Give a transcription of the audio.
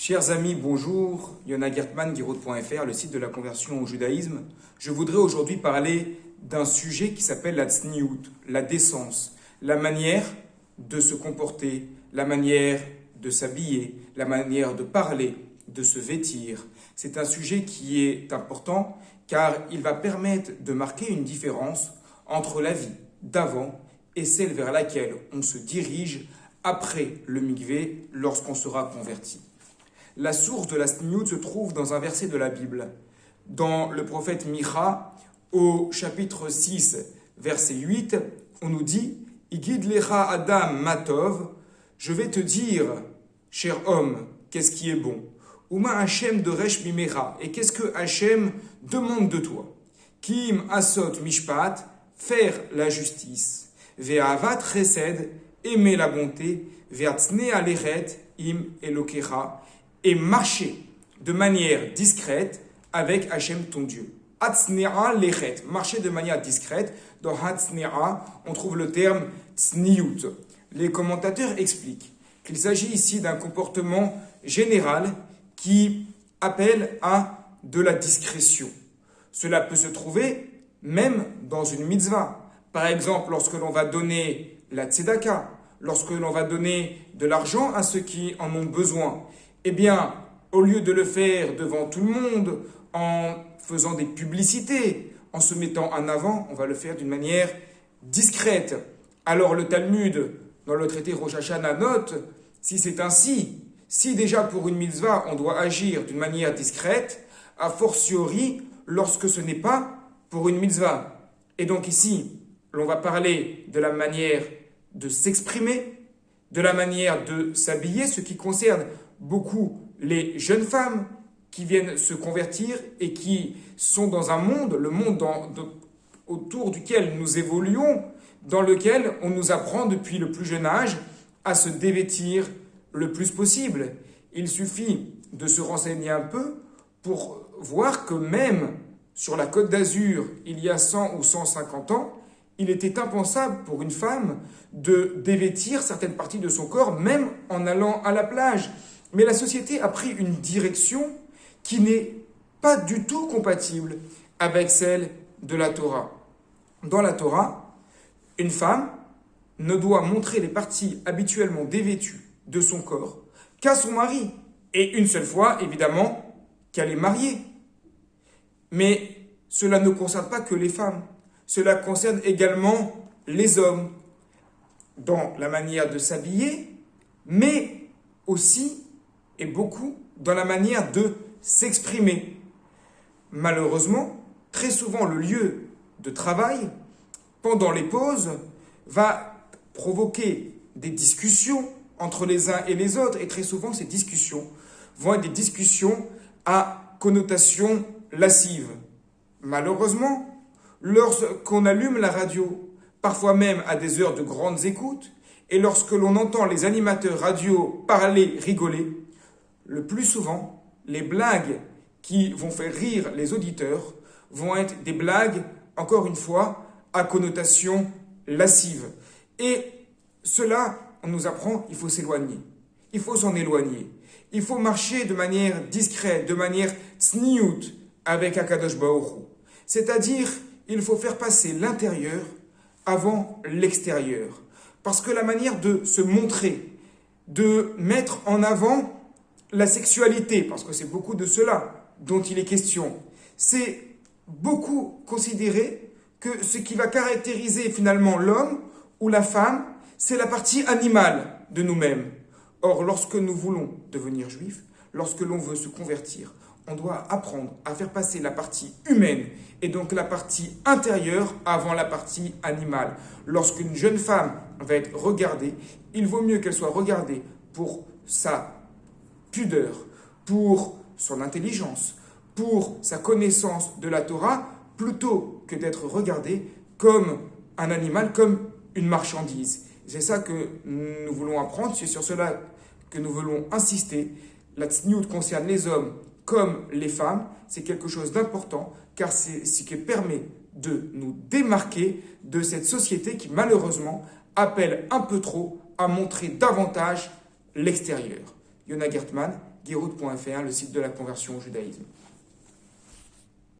Chers amis, bonjour. Yona Gertman, Giroud.fr, le site de la conversion au judaïsme. Je voudrais aujourd'hui parler d'un sujet qui s'appelle la tsniout, la décence, la manière de se comporter, la manière de s'habiller, la manière de parler, de se vêtir. C'est un sujet qui est important car il va permettre de marquer une différence entre la vie d'avant et celle vers laquelle on se dirige après le mikvé lorsqu'on sera converti. La source de la tsniout se trouve dans un verset de la Bible, dans le prophète Micha, au chapitre 6, verset 8, on nous dit « Igid lecha Adam matov » je vais te dire, cher homme, qu'est-ce qui est bon. « Uma Hashem deresh mimera » et qu'est-ce que Hashem demande de toi. « Kim asot mishpat » faire la justice. « Ve'avat chesed » aimer la bonté. « Ve'atzne alechet im elokecha » et marcher de manière discrète avec Hachem ton Dieu. Hatzne'a lechet, marcher de manière discrète. Dans Hatzne'a, on trouve le terme tsniout. Les commentateurs expliquent qu'il s'agit ici d'un comportement général qui appelle à de la discrétion. Cela peut se trouver même dans une mitzvah. Par exemple, lorsque l'on va donner la tzedaka, lorsque l'on va donner de l'argent à ceux qui en ont besoin. Eh bien, au lieu de le faire devant tout le monde, en faisant des publicités, en se mettant en avant, on va le faire d'une manière discrète. Alors le Talmud, dans le traité Rosh Hashanah, note, si c'est ainsi, si déjà pour une mitzvah, on doit agir d'une manière discrète, a fortiori lorsque ce n'est pas pour une mitzvah. Et donc ici, l'on va parler de la manière de s'exprimer, de la manière de s'habiller, ce qui concerne beaucoup les jeunes femmes qui viennent se convertir et qui sont dans un monde, le monde autour duquel nous évoluons, dans lequel on nous apprend depuis le plus jeune âge à se dévêtir le plus possible. Il suffit de se renseigner un peu pour voir que même sur la Côte d'Azur, il y a 100 ou 150 ans, il était impensable pour une femme de dévêtir certaines parties de son corps, même en allant à la plage. Mais la société a pris une direction qui n'est pas du tout compatible avec celle de la Torah. Dans la Torah, une femme ne doit montrer les parties habituellement dévêtues de son corps qu'à son mari. Et une seule fois, évidemment, qu'elle est mariée. Mais cela ne concerne pas que les femmes. Cela concerne également les hommes dans la manière de s'habiller, mais aussi et beaucoup dans la manière de s'exprimer. Malheureusement, très souvent, le lieu de travail, pendant les pauses, va provoquer des discussions entre les uns et les autres. Et très souvent, ces discussions vont être des discussions à connotation lascive. Malheureusement, lorsqu'on allume la radio, parfois même à des heures de grandes écoutes, et lorsque l'on entend les animateurs radio parler, rigoler, le plus souvent, les blagues qui vont faire rire les auditeurs vont être des blagues, encore une fois, à connotation lascive. Et cela, on nous apprend, il faut s'éloigner. Il faut s'en éloigner. Il faut marcher de manière discrète, de manière tsniout avec Akadosh Baruch Hu. C'est-à-dire, il faut faire passer l'intérieur avant l'extérieur. Parce que la manière de se montrer, de mettre en avant la sexualité, parce que c'est beaucoup de cela dont il est question, c'est beaucoup considérer que ce qui va caractériser finalement l'homme ou la femme, c'est la partie animale de nous-mêmes. Or, lorsque nous voulons devenir juifs, lorsque l'on veut se convertir, on doit apprendre à faire passer la partie humaine et donc la partie intérieure avant la partie animale. Lorsqu'une jeune femme va être regardée, il vaut mieux qu'elle soit regardée pour sa pudeur, pour son intelligence, pour sa connaissance de la Torah, plutôt que d'être regardée comme un animal, comme une marchandise. C'est ça que nous voulons apprendre, c'est sur cela que nous voulons insister. La tsniout concerne les hommes comme les femmes, c'est quelque chose d'important, car c'est ce qui permet de nous démarquer de cette société qui malheureusement appelle un peu trop à montrer davantage l'extérieur. Yona Gertman, Gerout.fr, le site de la conversion au judaïsme.